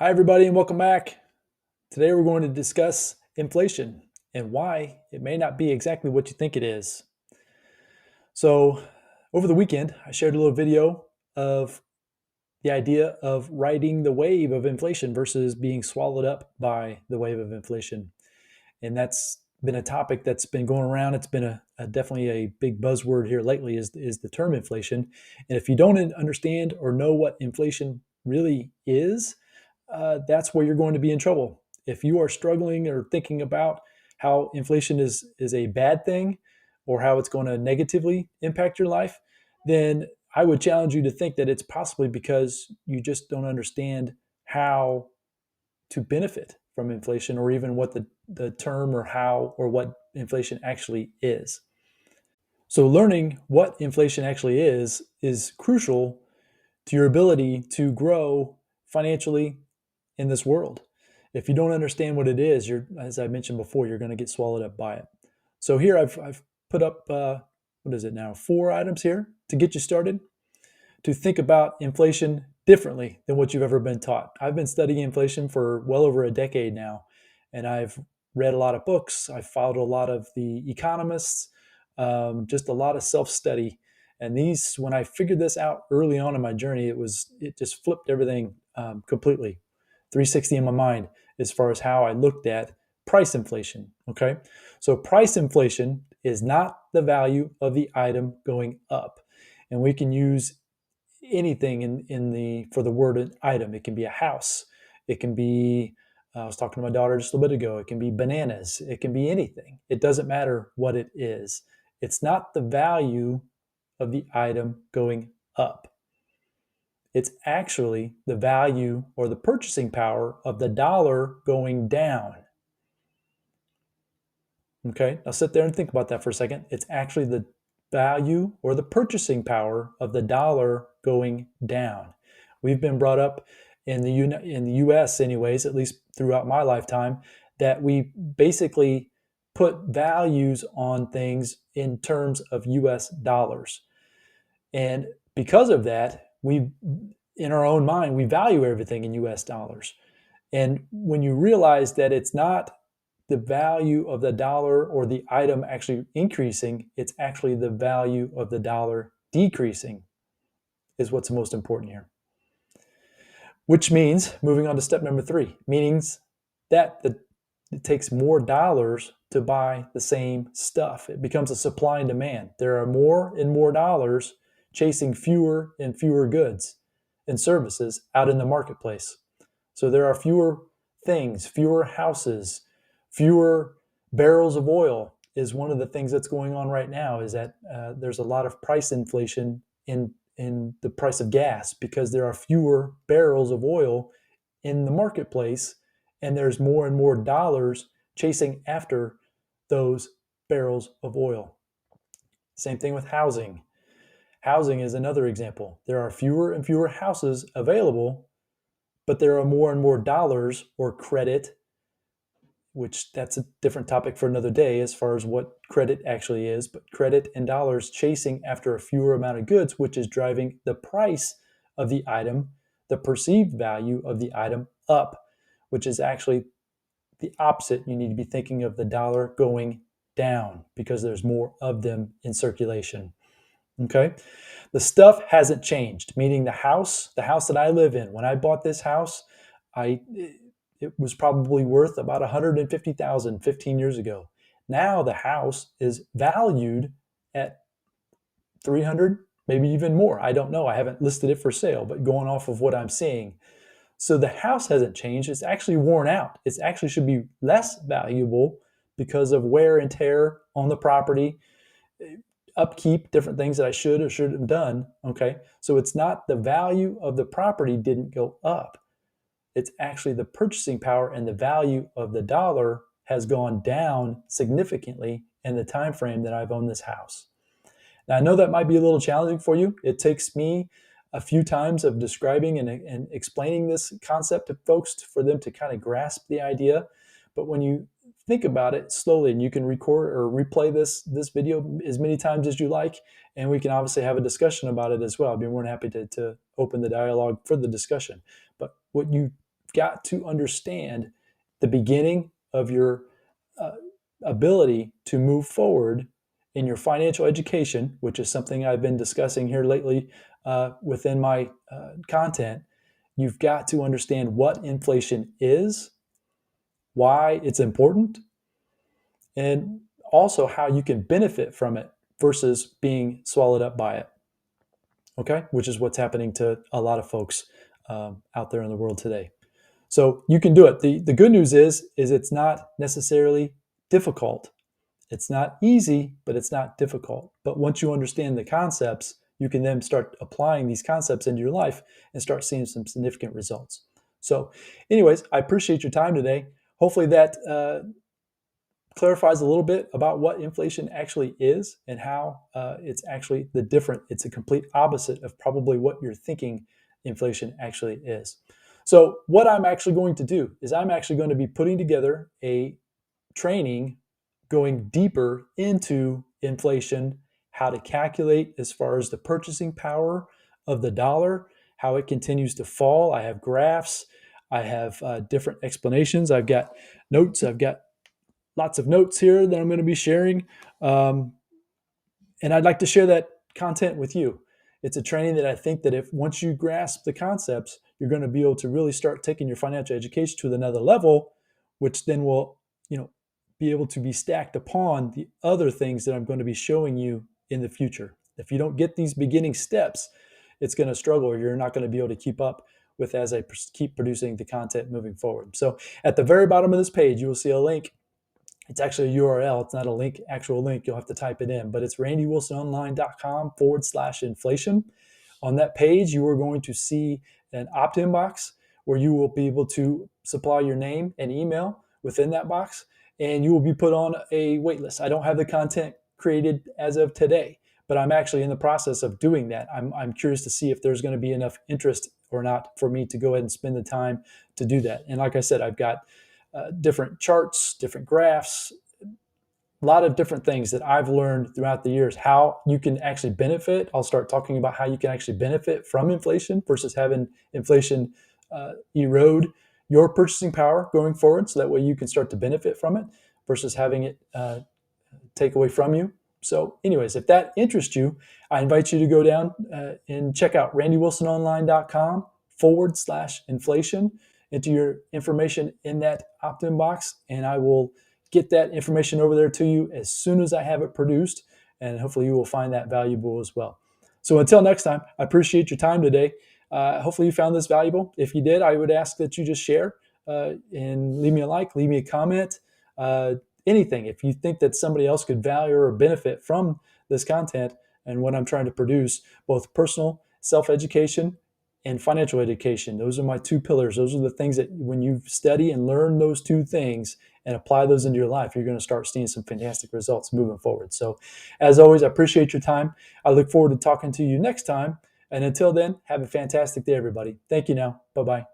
Hi, everybody, and welcome back. Today, we're going to discuss inflation and why it may not be exactly what you think it is. So, over the weekend, I shared a little video of the idea of riding the wave of inflation versus being swallowed up by the wave of inflation. And that's been a topic that's been going around. It's been a definitely a big buzzword here lately is the term inflation. And if you don't understand or know what inflation really is, that's where you're going to be in trouble. If you are struggling or thinking about how inflation is a bad thing or how it's going to negatively impact your life, then I would challenge you to think that it's possibly because you just don't understand how to benefit from inflation or even what the term or how or what inflation actually is. So, learning what inflation actually is crucial to your ability to grow financially in this world. If you don't understand what it is, as I mentioned before, you're going to get swallowed up by it. So here I've put up, what is it now, 4 items here to get you started to think about inflation differently than what you've ever been taught. I've been studying inflation for well over a decade now, and I've read a lot of books. I've followed a lot of the economists, just a lot of self-study. And these, when I figured this out early on in my journey, it just flipped everything completely, 360 in my mind as far as how I looked at price inflation. Okay, so price inflation is not the value of the item going up, and we can use anything in the for the word item. It can be a house. It can be I was talking to my daughter just a little bit ago. It can be bananas. It can be anything. It doesn't matter what it is. It's not the value of the item going up. It's actually the value or the purchasing power of the dollar going down. Okay, now sit there and think about that for a second. It's actually the value or the purchasing power of the dollar going down. We've been brought up in the U.S. anyways, at least throughout my lifetime, that we basically put values on things in terms of U.S. dollars, and because of that, we in our own mind we value everything in U.S. dollars. And when you realize that it's not the value of the dollar or the item actually increasing, it's actually the value of the dollar decreasing, is what's most important here. Which means, moving on to step number 3, means that it takes more dollars to buy the same stuff. It becomes a supply and demand. There are more and more dollars chasing fewer and fewer goods and services out in the marketplace. So there are fewer things, fewer houses, fewer barrels of oil is one of the things that's going on right now. Is that there's a lot of price inflation in the price of gas because there are fewer barrels of oil in the marketplace, and there's more and more dollars chasing after those barrels of oil. Same thing with housing. Housing is another example. There are fewer and fewer houses available, but there are more and more dollars or credit, which that's a different topic for another day as far as what credit actually is, but credit and dollars chasing after a fewer amount of goods, which is driving the price of the item, the perceived value of the item up, which is actually the opposite. You need to be thinking of the dollar going down because there's more of them in circulation. Okay. The stuff hasn't changed, meaning the house that I live in, when I bought this house, I it was probably worth about 150,000 15 years ago. Now the house is valued at 300, maybe even more. I don't know. I haven't listed it for sale, but going off of what I'm seeing. So the house hasn't changed. It's actually worn out. It actually should be less valuable because of wear and tear on the property, upkeep, different things that I should or shouldn't have done. Okay. So it's not the value of the property didn't go up. It's actually the purchasing power and the value of the dollar has gone down significantly in the time frame that I've owned this house. Now I know that might be a little challenging for you. It takes me a few times of describing and explaining this concept to folks for them to kind of grasp the idea. But when you think about it slowly, and you can record or replay this video as many times as you like, and we can obviously have a discussion about it as well. I'd be more than happy to open the dialogue for the discussion. But what you got to understand the beginning of your uh, ability to move forward in your financial education, which is something I've been discussing here lately within my content. You've got to understand what inflation is, why it's important, and also how you can benefit from it versus being swallowed up by it. Okay, which is what's happening to a lot of folks out there in the world today. So you can do it. The good news is it's not necessarily difficult. It's not easy, but it's not difficult. But once you understand the concepts, you can then start applying these concepts into your life and start seeing some significant results. So, anyways, I appreciate your time today. Hopefully that clarifies a little bit about what inflation actually is and how it's actually it's a complete opposite of probably what you're thinking inflation actually is. So what I'm actually going to do is I'm actually going to be putting together a training going deeper into inflation, how to calculate as far as the purchasing power of the dollar, how it continues to fall. I have graphs, I have different explanations, I've got notes, I've got lots of notes here that I'm going to be sharing. And I'd like to share that content with you. It's a training that I think that if once you grasp the concepts, you're going to be able to really start taking your financial education to another level, which then will, be able to be stacked upon the other things that I'm going to be showing you in the future. If you don't get these beginning steps, it's going to struggle, or you're not going to be able to keep up with as I keep producing the content moving forward. So at the very bottom of this page, you will see a link. It's actually a URL. It's not a link, actual link. You'll have to type it in, but it's randywilsononline.com/inflation. On that page, you are going to see an opt-in box where you will be able to supply your name and email within that box, and you will be put on a wait list. I don't have the content created as of today, but I'm actually in the process of doing that. I'm curious to see if there's going to be enough interest or not for me to go ahead and spend the time to do that. And like I said, I've got different charts, different graphs, a lot of different things that I've learned throughout the years, how you can actually benefit. I'll start talking about how you can actually benefit from inflation versus having inflation erode your purchasing power going forward. So that way you can start to benefit from it versus having it take away from you. So anyways, if that interests you, I invite you to go down and check out randywilsononline.com/inflation. Enter your information in that opt-in box, and I will get that information over there to you as soon as I have it produced, and hopefully you will find that valuable as well. So until next time, I appreciate your time today. Hopefully you found this valuable. If you did, I would ask that you just share and leave me a like, leave me a comment, anything. If you think that somebody else could value or benefit from this content and what I'm trying to produce, both personal self-education and financial education. Those are my two pillars. Those are the things that when you study and learn those two things and apply those into your life, you're going to start seeing some fantastic results moving forward. So as always, I appreciate your time. I look forward to talking to you next time. And until then, have a fantastic day, everybody. Thank you now. Bye-bye.